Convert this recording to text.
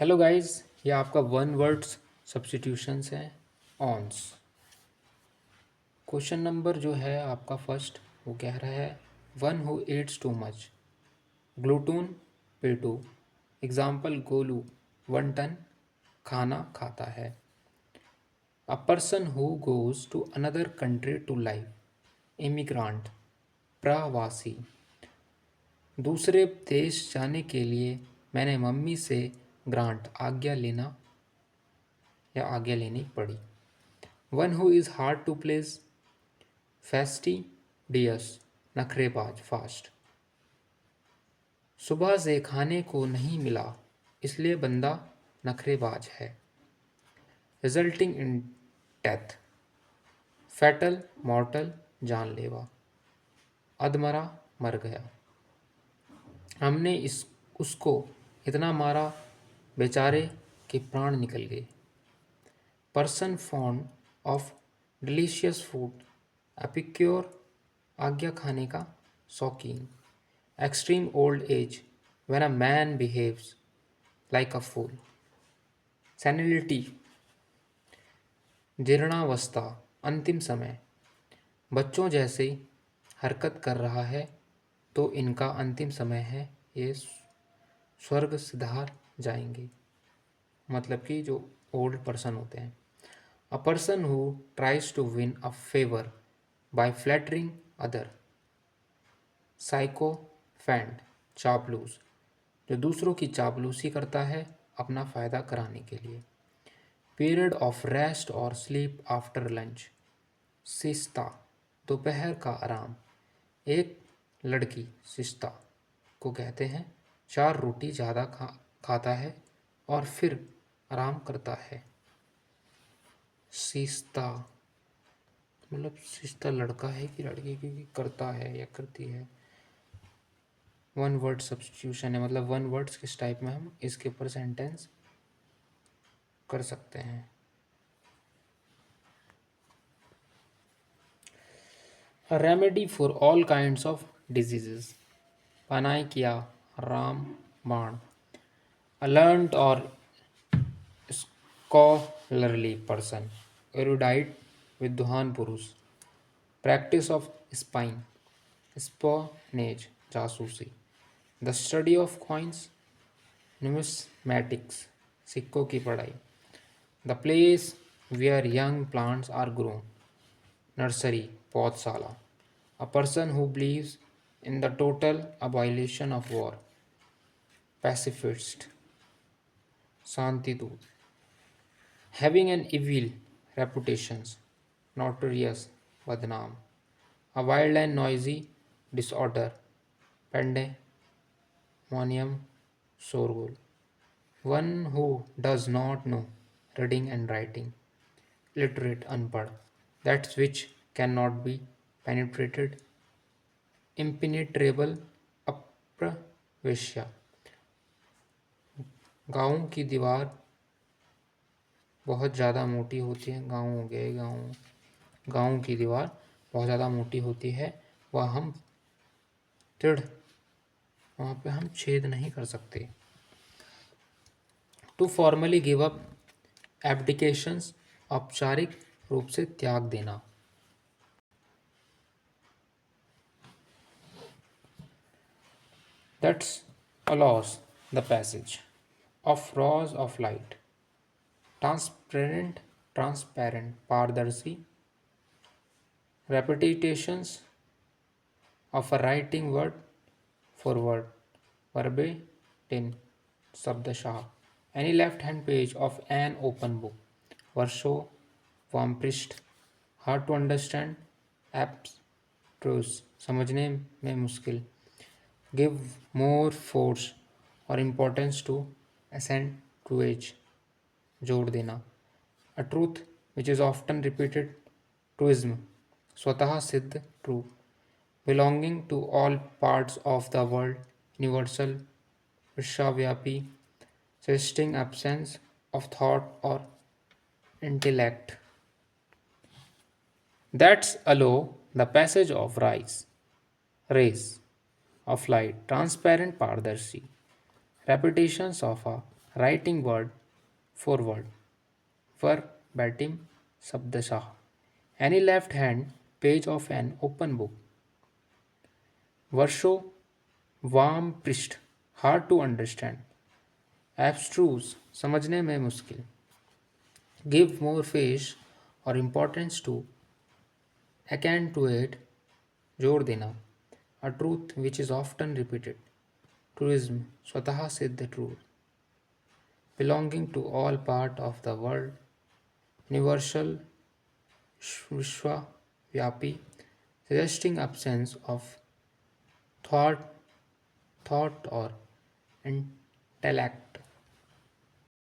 Hello guys, ये आपका one words substitutions है ऑन्स। क्वेश्चन नंबर जो है आपका फर्स्ट, वो कह रहा है one who eats too much, glutton पेटू। एग्जाम्पल गोलू 1 टन खाना खाता है। A person who goes to another country to live, immigrant प्रवासी। दूसरे देश जाने के लिए मैंने मम्मी से ग्रांट आज्ञा लेनी पड़ी। One who is hard to please, fastidious नखरेबाज फास्ट। सुबह से खाने को नहीं मिला इसलिए बंदा नखरेबाज है। रिजल्टिंग इन डेथ, फैटल मॉर्टल जानलेवा। अधमरा मर गया। हमने इस उसको इतना मारा बेचारे के प्राण निकल गए। Person fond of delicious food, epicure आज्ञा खाने का शौकीन। Extreme old age, when a man behaves like a fool. Senility, जीर्णावस्था अंतिम समय। बच्चों जैसे हरकत कर रहा है तो इनका अंतिम समय है, ये स्वर्ग सिधार जाएंगे। मतलब कि जो ओल्ड पर्सन होते हैं। A person who tries to win a favour by flattering other, sycophant चापलूस, जो दूसरों की चापलूसी करता है अपना फ़ायदा कराने के लिए। पीरियड ऑफ रेस्ट और स्लीप आफ्टर लंच, सिस्ता दोपहर का आराम। एक लड़की सिस्ता को कहते हैं 4 रोटी ज़्यादा खाता है और फिर आराम करता है। सिस्ता मतलब सिस्ता लड़का है कि लड़की, क्योंकि करता है या करती है। वन वर्ड सब्स्टिट्यूशन है, मतलब वन वर्ड्स किस टाइप में हम इसके ऊपर सेंटेंस कर सकते हैं। A remedy for all kinds of diseases, पनाई किया राम बाण। A learned or scholarly person, erudite विद्वान पुरुष। Practice of spying, espionage जासूसी। The study of coins, numismatics सिक्कों की पढ़ाई। The place where young plants are grown, nursery पौधशाला। A person who believes in the total abolition of war, pacifist शांति दूत। Having an evil reputation, notorious बदनाम। A wild and noisy disorder, pandemonium शोरगुल। One who does not know reading and writing, illiterate अनपढ़। That which cannot be penetrated, impenetrable अप्रवेश्य। गाँव की दीवार बहुत ज़्यादा मोटी होती है। गाँव हो गए गाँव की दीवार बहुत ज़्यादा मोटी होती है, वह हम दृढ़ वहाँ पे हम छेद नहीं कर सकते। टू फॉर्मली गिव अप, एब्डिकेशंस औपचारिक रूप से त्याग देना। That's allows the passage of rays of light, transparent पारदर्शी। repetitions of a writing word for word, verbatim शब्दशाह। any left hand page of an open book, वर्षों वामपृष्ठ। hard to understand, abstruse समझने में मुश्किल। give more force or importance to accentuate जोड़ देना। a truth which is often repeated, truism स्वतः सिद्ध true. belonging to all parts of the world, universal विश्वव्यापी। suggesting absence of thought or intellect। That's allow the passage of rays of light, transparent पारदर्शी। repetitions of a Writing word for word. Verbatim Sabdashah. Any left hand page of an open book. Varsho वाम पृष्ठ hard to understand एब्स्ट्रूज समझने में मुश्किल give more face और importance to accent to it जोड़ देना a truth which is often repeated truism स्वतः सिद्ध truth belonging to all part of the world universal विश्वव्यापी suggesting absence of thought thought or intellect